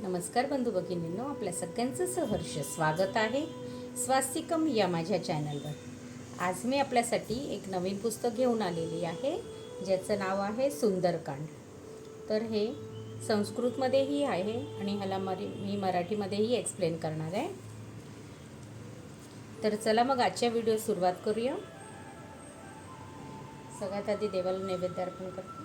नमस्कार बंधू भगिनींनो, आपल्या सगळ्यांचं सहर्ष स्वागत आहे स्वास्तिकम या माझ्या चॅनलवर। आज मी आपल्यासाठी एक नवीन पुस्तक घेऊन आलेली आहे, ज्याचं नाव आहे सुंदरकांड। तर हे संस्कृतमध्येही आहे आणि ह्याला मी मराठीमध्येही एक्सप्लेन करणार आहे। तर चला मग आजच्या व्हिडिओ सुरुवात करूया। सगळ्यात आधी देवाला नैवेद्य अर्पण करते।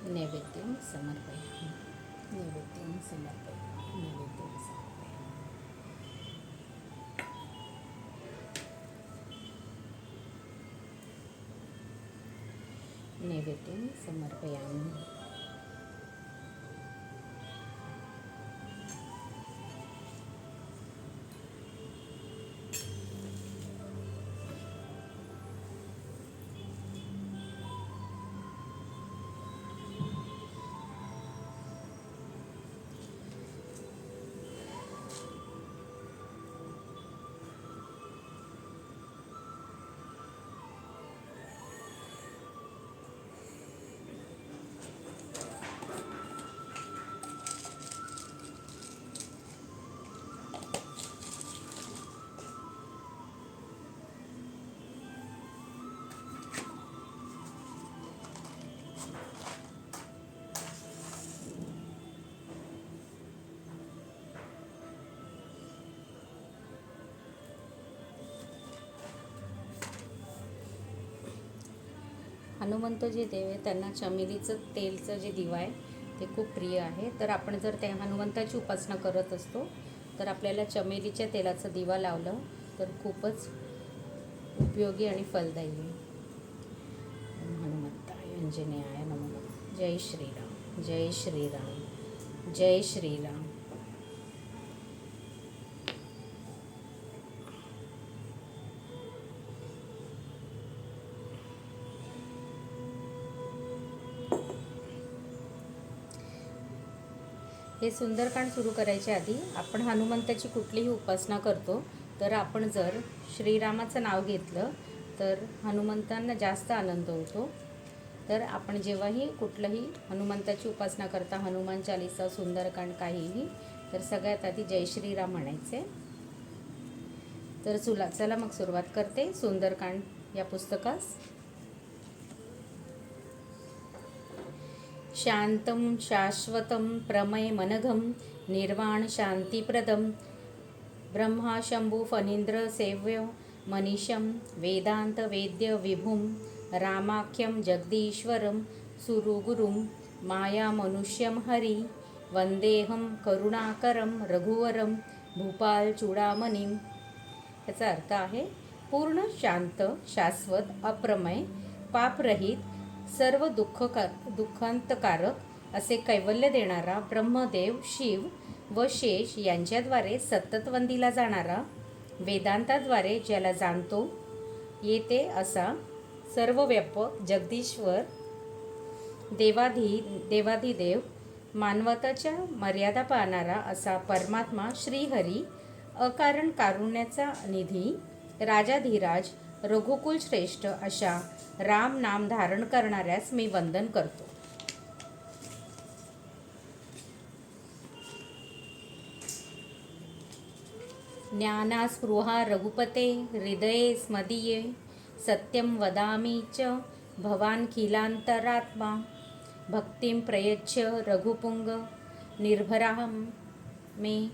नैवेद्यं समर्पयामि, नैवेद्यं समर्पयामि, नैवेद्यं समर्पयामि। नैवेद्यं समर्पयामि। हनुमंत जे देव आहे त्यांना चमेलीचं तेलचं जे दिवा आहे ते खूप प्रिय आहे। तर आपण जर त्या हनुमंताची उपासना करत असतो तर आपल्याला चमेलीच्या तेलाचा दिवा लावलं तर खूपच उपयोगी आणि फलदायी आहे। हनुमंताय अंजनेयाय नमः। जय श्रीराम, जय श्रीराम, जय श्रीराम। हे सुंदरकांड सुरू करायच्या आधी आपण हनुमंताची कुठलीही उपासना करतो तर आपण जर श्रीरामाचं नाव घेतलं तर हनुमंतांना जास्त आनंद होतो। तर आपण जेव्हाही कुठलंही हनुमंताची उपासना करता, हनुमान चालीसा, सुंदरकांड काहीही, तर सगळ्यात आधी जय श्रीराम म्हणायचे। तर चला मग सुरुवात करते सुंदरकांड या पुस्तकास। शांतं शाश्वतं प्रमेयमनघं निर्वाण शांतिप्रदं ब्रह्मा शंभु फणीन्द्र सेव्य मनीषं वेदांत वेद्य विभुं रामाख्यं जगदीश्वरं सुरगुरुं माया मनुष्यं हरि वंदेहं करुणाकरं रघुवरं भूपाल चूडामणिं। याचा अर्थ आहे पूर्ण शांत, शाश्वत, अप्रमेय, पापरहित, सर्व दुःखांतकारक असे कैवल्य देणारा ब्रह्मदेव, शिव व शेष यांच्याद्वारे सतत वंदिला जाणारा, वेदांताद्वारे ज्याला जाणतो येते असा सर्वव्यापक जगदीश्वर, देवाधिदेव, मानवताच्या मर्यादा पाहणारा असा परमात्मा श्रीहरी, अकारण कारुण्याचा निधी, राजाधिराज, रघुकुल श्रेष्ठ अशा राम नाम धारण करणाऱ्यास मी वंदन करतो। ज्ञानास्पृहा रघुपते हृदये स्मदीये सत्यं वदामि च भवानखिलान्तरात्मा भक्तिं प्रयच्छ रघुपुंग निर्भरां मे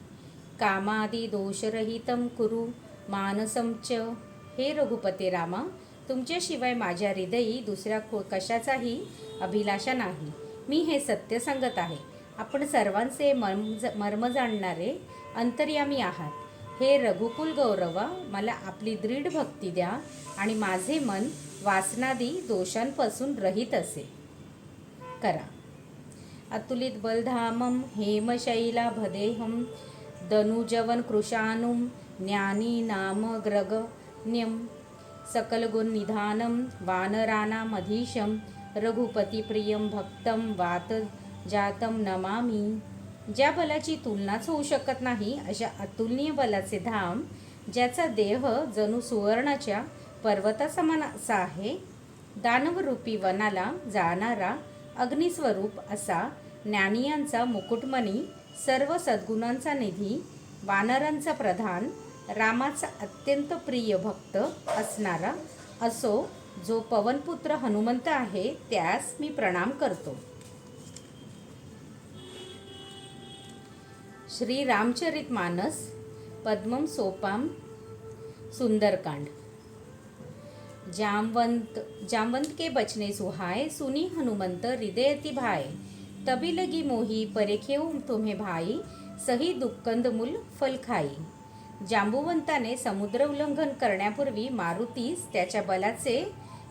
कामादिदोषरहितं कुरु मानसं च। हे रघुपते रामा, तुमच्याशिवाय माझ्या हृदयी दुसऱ्या कशाचाही अभिलाषा नाही। मी हे सत्य सांगत आहे। आपण सर्वांचे मर्म जाणणारे अंतर्यामी आहात। हे रघुकुल गौरवा, मला आपली दृढ भक्ती द्या आणि माझे मन वासनादी दोषांपासून रहित असे करा। अतुलित बलधामं हेमशैलाभदेहं दनुजवन कृशानुं ज्ञानी नाम ग्रगण्यं सकलगुणनिधानं वानराणामधीशं रघुपतिप्रियं भक्तं वात जातं नमामि. ज्या बलाची तुलनाच होऊ शकत नाही अशा अतुलनीय बलाचे धाम, ज्याचा देह जणू सुवर्णाच्या पर्वतासमान असा आहे, दानवरूपी वनाला जाणारा अग्निस्वरूप असा, ज्ञानियांचा मुकुटमणी, सर्व सद्गुणांचा निधी, वानरांचा प्रधान, रामाचा अत्यंत प्रिय भक्त असणारा असो जो पवनपुत्र हनुमंत आहे, त्यास मी प्रणाम करतो. श्री रामचरितमानस पद्मम सोपाम सुंदरकांड. जामवंत के बचने सुहाए, सुनी हनुमंत हृदय अति भाए. तभी लगी मोही परेखेऊ तुम्हे भाई, सही दुःखंद मूल फल खाई. जांबुवंताने समुद्र उल्लंघन करण्यापूर्वी मारुतीस त्याच्या बलाचे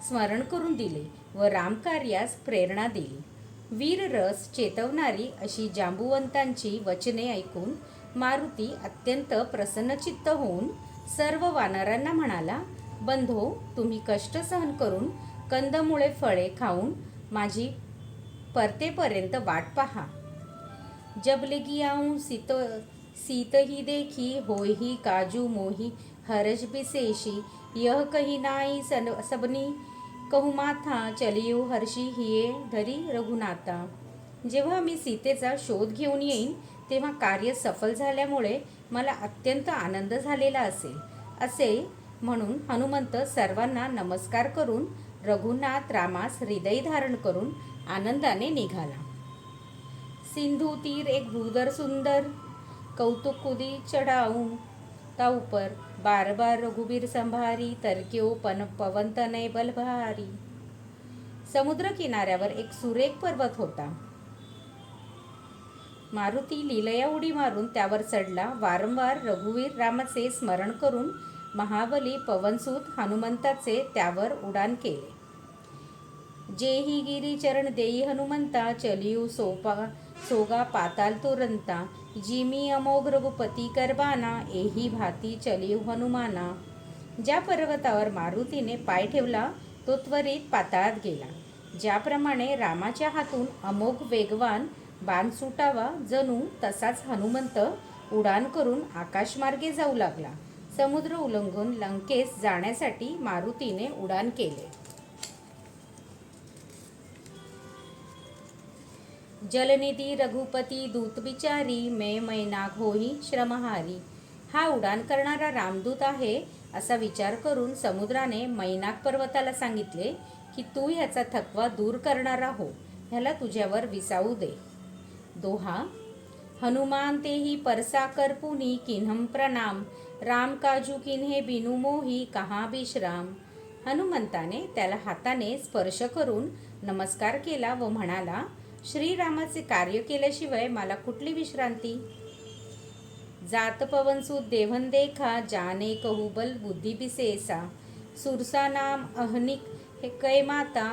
स्मरण करून दिले व रामकार्यास प्रेरणा दिली. वीररस चेतवणारी अशी जांबुवंतांची वचने ऐकून मारुती अत्यंत प्रसन्नचित्त होऊन सर्व वानरांना म्हणाला, बंधो, तुम्ही कष्ट सहन करून कंदमुळे फळे खाऊन माझी परतेपर्यंत वाट पहा. जब लगी आऊं सीत ही देखी, होय ही काजू मोही हरज बिसेशी. यह कही नाई सबनी कहू माथा, चलियो हर्षी हिये धरी रघुनाथा. जेव्हा मी सीतेचा शोध घेऊन येईन तेव्हा कार्य सफल झाल्यामुळे मला अत्यंत आनंद झालेला असेल, असे म्हणून हनुमंत सर्वांना नमस्कार करून रघुनाथ रामास हृदय धारण करून आनंदाने निघाला. सिंधु तीर एक भूदर सुंदर, कौतुक कुदी चढाऊं ताऊ पर. बार बार रघुबीर संभारी, तरक्यो पवन तनय बलभारी. समुद्र किनाऱ्यावर एक सुरेख पर्वत होता. मारुती लीलया उडी मारून त्यावर चढला. वारंवार रघुवीर रामाचे स्मरण करून महाबली पवनसूत हनुमंताचे त्यावर उडान केले. जेही गिरी चरण देई हनुमंता, चलियू सोगा पाताल तुरंता. जिमी अमोघ रघुपती करबाना, एही भाती चलियू हनुमाना. ज्या पर्वतावर मारुतीने पाय ठेवला तो त्वरित पाताळात गेला. ज्याप्रमाणे रामाच्या हातून अमोघ वेगवान बाण सुटावा, जणू तसाच हनुमंत उडान करून आकाशमार्गे जाऊ लागला. समुद्र उल्लंघून लंकेस जाण्यासाठी मारुतीने उडान केले. जलनिधी रघुपती दूत विचारी, मैं मैनाक होई श्रमहारी. हा उडान करणारा रामदूत आहे असा विचार करून समुद्राने मैनाक पर्वताला सांगितले की तू ह्याचा थकवा दूर करणारा हो, ह्याला तुझ्यावर विसावू दे. दोहा. हनुमान तेही परसा कर पुनी, किन्हम प्रणाम. राम काजू किन्हे बिनु मोही, कहा विश्राम. हनुमंताने त्याला हाताने स्पर्श करून नमस्कार केला व म्हणाला, श्रीरामाचे कार्य केल्याशिवाय मला कुठली विश्रांती. जात पवनसूत देवन देखा, जाने कहू बल बुद्धी बिसेसा. सुरसा नाम अहनिक हे कै माता,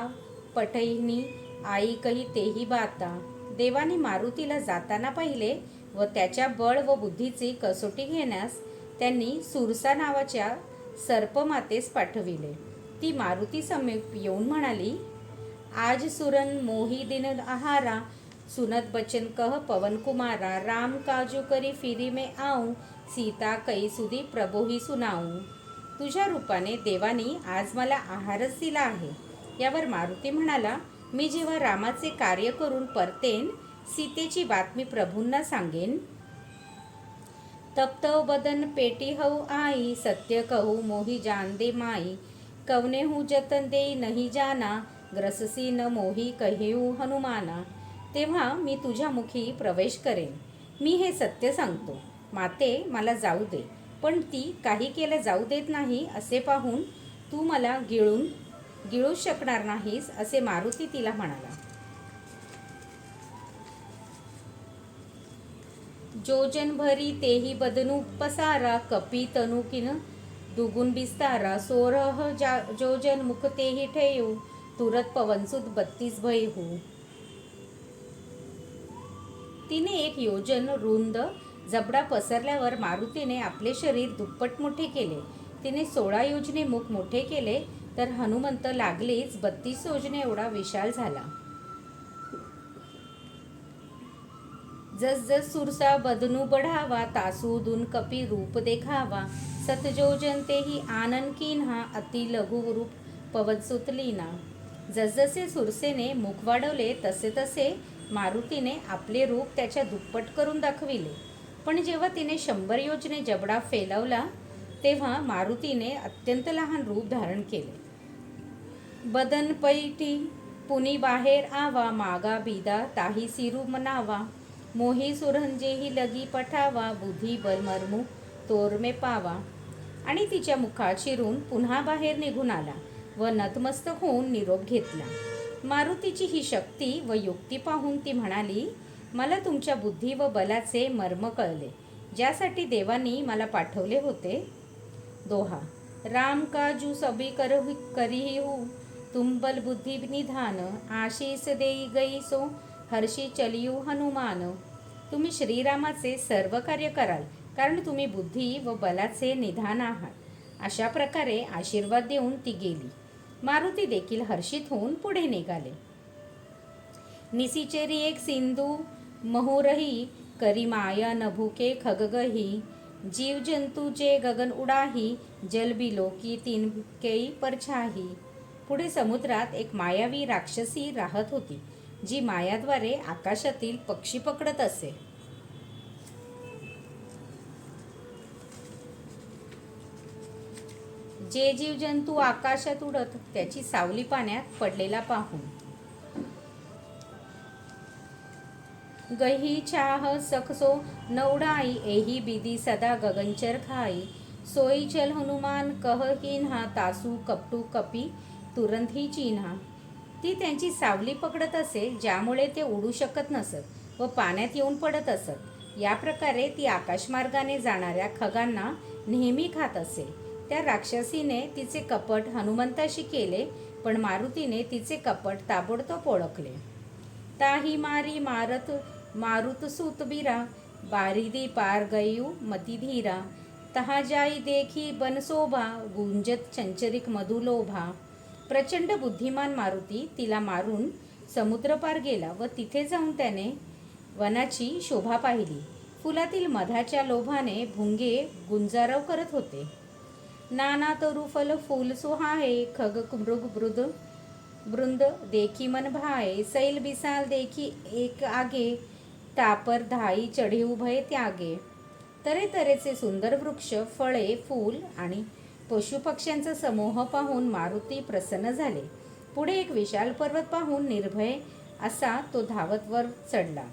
पठैनी आई कही तेही बाता. देवाने मारुतीला जाताना पाहिले व त्याच्या बळ व बुद्धीची कसोटी घेण्यास त्यांनी सुरसा नावाच्या सर्पमातेस पाठविले. ती मारुती समीप येऊन म्हणाली, आज सुरन मोही दिन आहारा, सुनत बचन कह पवन कुमारा. राम काजू करी फिरी में आऊं, सीता कई सुधी प्रभोही सुनाऊं. तुझ्या रूपाने देवानी आज मला आहारच दिला आहे. यावर मारुती म्हणाला, मी जेव्हा रामाचे कार्य करून परतेन, सीतेची बातमी प्रभूंना सांगेन. तप्तव बदन पेटी हऊ आई, सत्य कहू मोही जान दे माई. कवने हूँ जतन दे नहीं जाना, ग्रससी न मोही कहेऊ हनुमाना. तेव्हा मी तुझ्या मुखी प्रवेश करेन. मी हे सत्य सांगतो, माते मला जाऊ दे. पण ती काही केलं जाऊ देत नाही असे पाहून तू मला गिळू शकणार नाहीस, असे मारुती तिला म्हणाला. जोजन भरी तेही बदनू पसारा, कपी तनु किन दुगुन बिस्तारा. 16 जोजन मुख तेही ठेयू, तुरत पवनसूत 32 भय हो. तिने 1 योजन रुंद जबडा पसरल्यावर मारुतीने आपले शरीर दुप्पट मोठे केले. तिने 16 योजने मुख मोठे केले तर हनुमंत लागलीच 32 योजने एवढा विशाल झाला. जस जस सुरसा बदनू बढावा, तासूदून कपी रूप देखावा. सतजोजन तेही आनन कीन्हा, अति लघु रूप पवत सुतलीना. जसजसे सुरसेने मुख वाढवले तसे तसे मारुतीने आपले रूप त्याच्या दुप्पट करून दाखविले. पण जेव्हा तिने 100 योजने जबडा फैलावला तेव्हा मारुतीने अत्यंत लहान रूप धारण केले. बदन पैठी पुनी बाहेर आवा, मागा बिदा ताही सिरू मनावा. मोही सुरंजेही लगी पठावा, बुद्धी बल मर्मू तोरमे पावा. आणि तिच्या मुखात शिरून पुन्हा बाहेर निघून आला व नतमस्तक होऊन निरोप घेतला. मारुतीची ही शक्ती व युक्ती पाहून ती म्हणाली, मला तुमच्या बुद्धी व बलाचे मर्म कळले, ज्यासाठी देवांनी मला पाठवले होते. दोहा. राम काजू सभी करिहू, तुम बल बुद्धि निधान. आशीष देई गई सो हर्षी चलियू हनुमान. तुम्ही श्रीरामाचे सर्व कार्य कराल, कारण तुम्ही बुद्धी व बलाचे निधान आहात. अशा प्रकारे आशीर्वाद देऊन ती गेली. मारुती देखील हर्षित होऊन पुढे निघाले. निसिचेरी एक सिंधू महुरही, करी माया नभुके खगगही. जीव जंतूचे गगन उडाही, जल बिलोकी तीन केई परछाही. पुढे समुद्रात एक मायावी राक्षसी राहत होती, जी मायाद्वारे आकाशातील पक्षी पकडत असे. जे जीव जंतू आकाशात उडत त्याची सावली पाण्यात पडलेला पाहून गही चाह सकसो न उडाई, एही बिदी सदा गगनचर खाई. सोई चल हनुमान कह किन्हा, तासू कपटू कपी तुरंत ही चिन्हा. ती त्यांची सावली पकडत असे, ज्यामुळे ते उडू शकत नसत व पाण्यात येऊन पडत असत. या प्रकारे ती आकाशमार्गाने जाणाऱ्या खगांना नेहमी खात असे. त्या राक्षसीने तिचे कपट हनुमंताशी केले, पण मारुतीने तिचे कपट ताबडतोब ओळखले. ताही मारी मारत मारुत सूत बिरा, बारिदी पार गयू मती धीरा. तहा जाई देखी बनशोभा, गुंजत चंचरिक मधुलोभा. प्रचंड बुद्धिमान मारुती तिला मारून समुद्र पार गेला व तिथे जाऊन त्याने वनाची शोभा पाहिली. फुलातील मधाच्या लोभाने भुंगे गुंजारव करत होते. नाना तरु फल फूल सुहाए, खग मृग वृंद देखी मन भाए. सैल बिसाल देखी एक आगे, तापर धाई चढी उभय त्यागे. तऱ्हेतऱ्हेचे सुंदर वृक्ष, फळे, फूल आणि पशुपक्ष्यांचा समूह पाहून मारुती प्रसन्न झाले. पुढे एक विशाल पर्वत पाहून निर्भय असा तो धावत वर चढला.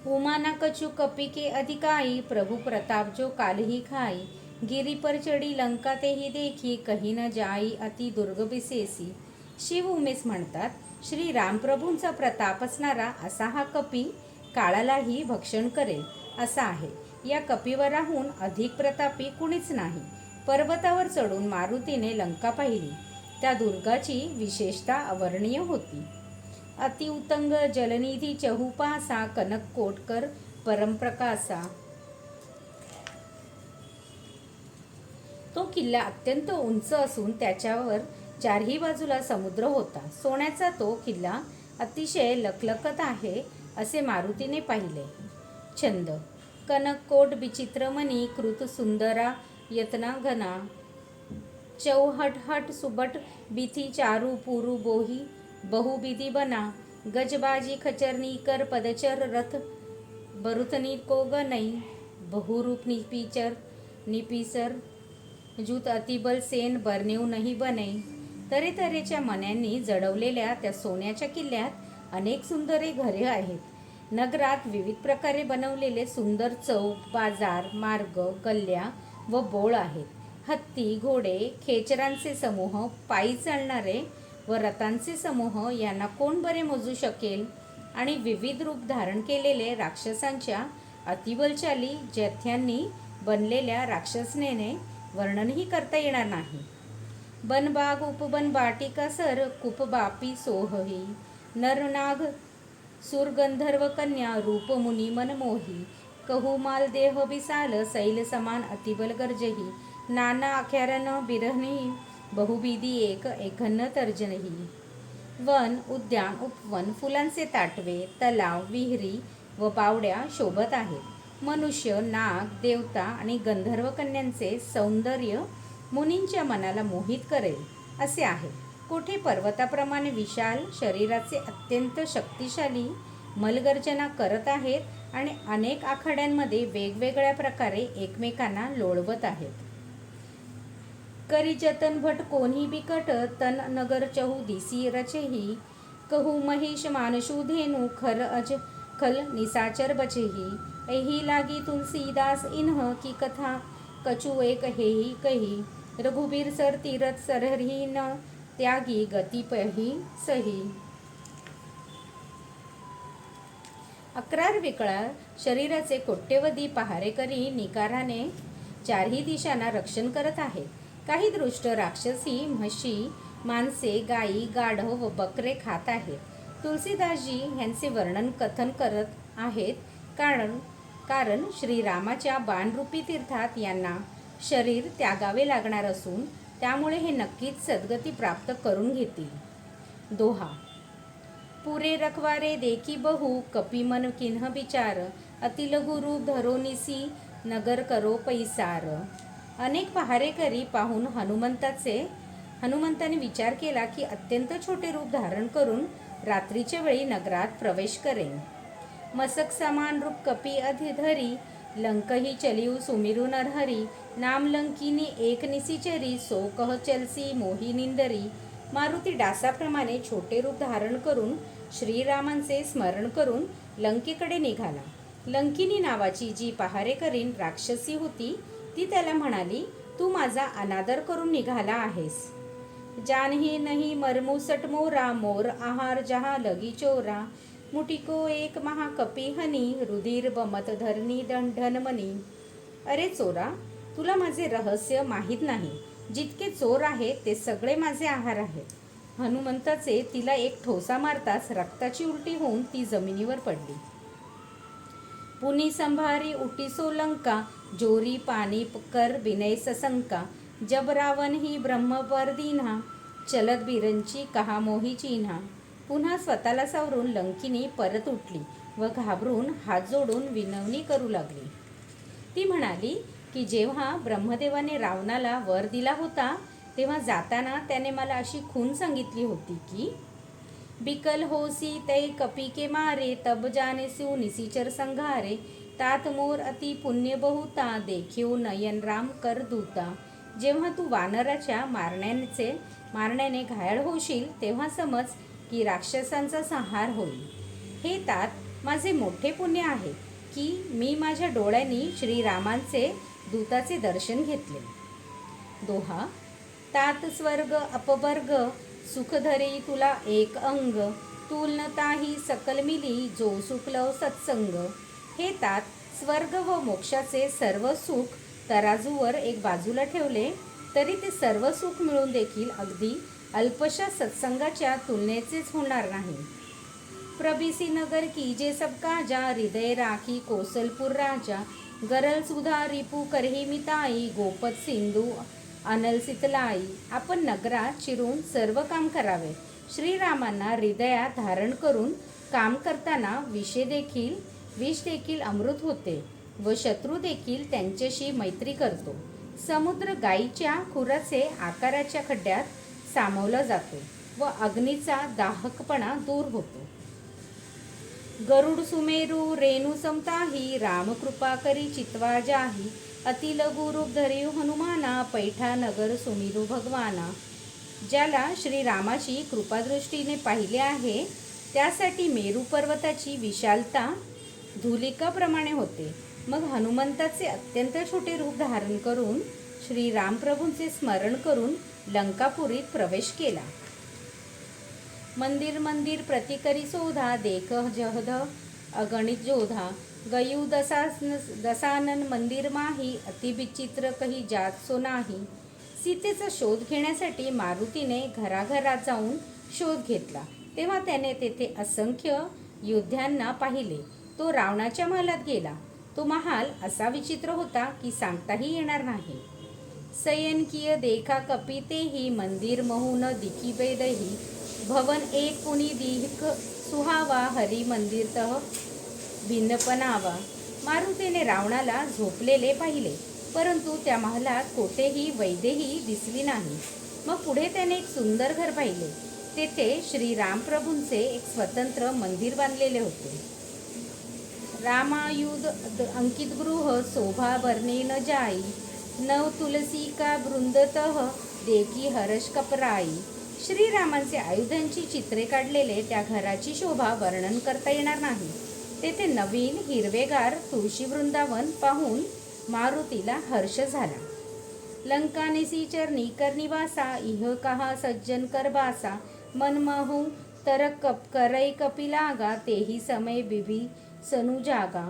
उमाना कछु कपी के अधिकाई, प्रभु प्रताप जो कालही खाई. गिरी पर चढी लंका तेही देखी, कही न जाई अति दुर्ग विशेषी. शिव उमेश म्हणतात, श्री रामप्रभूंचा प्रताप असणारा असा हा कपी काळालाही भक्षण करेल असा आहे. या कपिवराहून अधिक प्रतापी कुणीच नाही. पर्वतावर चढून मारुतीने लंका पाहिली. त्या दुर्गाची विशेषता अवर्णनीय होती. अतिउतंग जलनिधी चहुपासा, कनक कोटकर परमप्रकाशा. तो किल्ला अत्यंत उंच असून त्याच्यावर चारही बाजूला समुद्र होता. सोन्याचा तो किल्ला अतिशय लखलखत आहे असे मारुतीने पाहिले. छंद. कनक कोट विचित्रमणी, कृत सुंदरा यतना घना. चौहट सुबट बिथी चारू पुरु बोही, बहुबिधी बना. गजबाजी खचरनी कर पदचर रथ, बरुथनी को गनई. बहुरूप निपीसर जूत अतिबल सेन, बरनेऊ नाही बनई. तऱ्हेतऱ्हेच्या मण्यांनी जडवलेल्या त्या सोन्याच्या किल्ल्यात अनेक सुंदर घरे आहेत. नगरात विविध प्रकारे बनवलेले सुंदर चौक, बाजार, मार्ग, गल्ल्या व बोळ आहेत. हत्ती, घोडे, खेचरांचे समूह, पायी चालणारे व रथांचे समूह यांना कोण बरे मोजू शकेल. आणि विविध रूप धारण केलेले राक्षसांच्या अतिबलशाली जथ्यांनी बनलेल्या राक्षसनेने वर्णनही करता येणार नाही. बनबाग उपबन बाटिका सर, कुप बापी सोहही. नरनाग सुरगंधर्व कन्या, रूप मुनी मनमोही. कहूमाल देह विशाल, सैल समान अतिबल गर्जही. नाना आख्यारन बिरहनी, बहुबिधी एक एकन्न तर्जनही. वन, उद्यान, उपवन, फुलांचे ताटवे, तलाव, विहिरी, व बावड्या शोभत आहेत. मनुष्य, नाग, देवता आणि गंधर्व कन्यांचे सौंदर्य मुनींच्या मनाला मोहित करेल असे आहे. कोठे पर्वताप्रमाणे विशाल शरीराचे अत्यंत शक्तिशाली मलगर्जना करत आहेत आणि अनेक आखाड्यांमध्ये वेगवेगळ्या प्रकारे एकमेकांना लोळवत आहेत. करी जतन भट कोणी बिकट तन नगर चहु दिसी रचेही कहू महिष मानशु धेनु खल निसाचर बचेही एही लागी तुलसीदास इन्ह की कथा कछु एक हेही कही रघुबीर सर तीरथ सरही न त्यागी गती पही सही. 11 विकळा शरीराचे कोट्यवधी पहारेकरी निकाराने चारही दिशांना रक्षण करत आहेत. काही दृष्ट राक्षसी म्हशी, माणसे, गायी, गाढव व बकरे खात आहेत. तुलसीदासजी ह्यांचे वर्णन कथन करत आहेत कारण श्रीरामाच्या बाणरूपी तीर्थात यांना शरीर त्यागावे लागणार असून त्यामुळे हे नक्कीच सद्गती प्राप्त करून घेतील. दोहा. पुरे रखवारे देखी बहु कपी मन किन्ह विचार अति लघु रूप धरो निसी नगर करो पैसार. अनेक पहारेकरी पाहून हनुमंताने विचार केला की अत्यंत छोटे रूप धारण करून रात्रीच्या वेळी नगरात प्रवेश करेन. मसक समान रूप कपी अधिधरी लंकही चलिऊ सुमिरू नरहरी नाम लंकिनी एक निसीचरी सो कह चलसी मोही निंदरी. मारुती डासाप्रमाणे छोटे रूप धारण करून श्रीरामांचे स्मरण करून लंकेकडे निघाला. लंकिनी नावाची जी पहारेकरीण राक्षसी होती ती त्याला म्हणाली, तू माझा अनादर करून निघाला आहेस. जानही नाही मरमू सट मोरा मोर आहार जहा लगी चोरा मुटिको एक महाकपी हनी रुधिर बमत धरणी धनमनी. अरे चोरा, तुला माझे रहस्य माहीत नाही. जितके चोर आहेत ते सगळे माझे आहार आहेत. हनुमंताचे तिला एक ठोसा मारताच रक्ताची उलटी होऊन ती जमिनीवर पडली. पुनी संभारी उटी सोलंका जोरी पाणी कर विनय ससंका जब रावण ही ब्रह्मपर दीन्हा चलत बिरंची कहा मोही चिन्हा. पुन्हा स्वतःला सावरून लंकिनी परत उठली व घाबरून हात जोडून विनवणी करू लागली. ती म्हणाली की जेव्हा ब्रह्मदेवाने रावणाला वर दिला होता तेव्हा जाताना त्याने मला अशी खूण सांगितली होती की बिकल होसी तै कपी के मारे तब जाने सु निसीचर संघारे तात मोर अति पुण्य बहुता देखीव नयन राम कर दूता. जेव्हा तू वानराच्या मारण्याने घायल होशील तेव्हा समज की राक्षसांचा संहार होईल. हे तात माझे मोठे पुण्य आहे की मी माझ्या डोळ्यांनी श्रीरामांचे दूताचे दर्शन घेतले. दोहा. तात स्वर्ग अपवर्ग सुख धरी तुला एक अंग तुलनताही सकल मिली जो सुखलव सत्संग. हे तात स्वर्ग व मोक्षाचे सर्व सुख तराजूवर एक बाजूला ठेवले तरी ते सर्व सुख मिळून देखील अगदी अल्पशा सत्संगाच्या तुलनेचेच होणार नाही. प्रबिसी नगर की जे सबका जा हृदय राखी कौशलपूर राजा गरल सुधा रिपू करही मिताई गोपत सिंधू अनल सितलाई. आपण नगरात शिरून सर्व काम करावे. श्रीरामांना हृदयात धारण करून काम करताना विष देखील अमृत होते व शत्रू देखील त्यांच्याशी मैत्री करतो. समुद्र गायीच्या खुराचे आकाराच्या खड्ड्यात सामावला जातो व अग्नीचा दाहकपणा दूर होतो. गरुड सुमेरू रेणू समताही राम कृपा करी चितवा जाही अति लघु रूप धरिव हनुमाना पैठा नगर सुमिरू भगवाना. ज्याला श्रीरामाची कृपादृष्टीने पाहिले आहे त्यासाठी मेरू पर्वताची विशालता धुलिकाप्रमाणे होते. मग हनुमंताचे अत्यंत छोटे रूप धारण करून श्रीरामप्रभूंचे स्मरण करून लंकापुरीत प्रवेश केला. मंदिर मंदिर प्रतिकरी शोधा देख जहद अगणित जोधा गयू दसानन मंदिर माही अति विचित्र कही जात सो नाही. सीतेचा शोध घेण्यासाठी मारुतीने घराघरात जाऊन शोध घेतला तेव्हा त्याने तेथे असंख्य योद्ध्यांना पाहिले. तो रावणाच्या महालात गेला. तो महाल असा विचित्र होता की सांगताही येणार नाही. सयनकीय देखा कपितेही मंदिर महून दिखी बेदही भवन एक पुनी दीख सुहावा हरी मंदिर तह भिन्नपणावा. मारुतीने रावणाला झोपलेले पाहिले, परंतु त्या महालात कोठेही वैदेही दिसली नाही. मग पुढे त्याने एक सुंदर घर पाहिले. तेथे श्रीरामप्रभूंचे एक स्वतंत्र मंदिर बांधलेले होते. रामायुध अंकित गृह शोभा वर्णे न जाई, नव तुलसी का वृंदतः देखी हर्ष कपराई. श्रीरामांचे आयुधांची चित्रे काढलेले त्या घराची शोभा वर्णन करता येणार नाही. तेथे नवीन हिरवेगार तुळशी वृंदावन पाहून मारुतीला हर्ष झाला. लंका निसीचरणी करनिवासा, इह कहा सज्जन करबासा, मनमहू तर करई कपिलागा, तेही समय बिभी सनु जागा.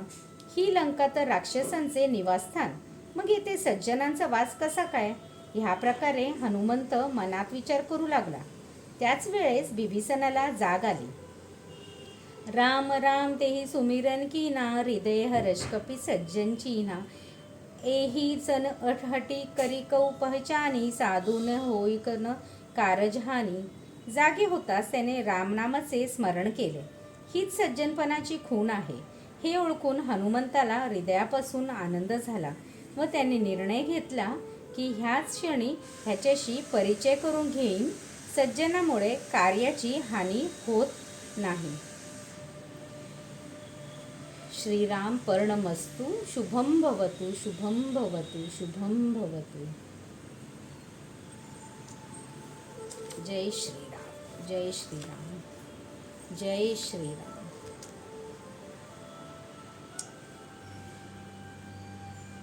ही लंका तर राक्षसांचे निवासस्थान, मग येथे सज्जनांचा वास कसा काय? ह्या प्रकारे हनुमंत मनात विचार करू लागला. त्याच वेळेस बिभीसणाला जाग आली. राम राम तेही सुमिरन कीना, हृदय हर्ष कपि सज्जन चीना. एही सन अटहटी करी कौ पहचानी, साधू न होई कन कारजहानी. जागे होताच त्याने रामनामाचे स्मरण केले. हीच सज्जनपणाची खूण आहे. हे ओळखून हनुमंताला हृदयापासून आनंद झाला व त्याने निर्णय घेतला की ह्याच क्षणी ह्याच्याशी परिचय करून घेईन. सज्जनामुळे कार्याची हानी होत नाही. श्रीराम पर्णमस्तु. शुभम भवतु, शुभम भवतु, शुभम भवतु. जय श्रीराम, जय श्रीराम, जय श्रीराम.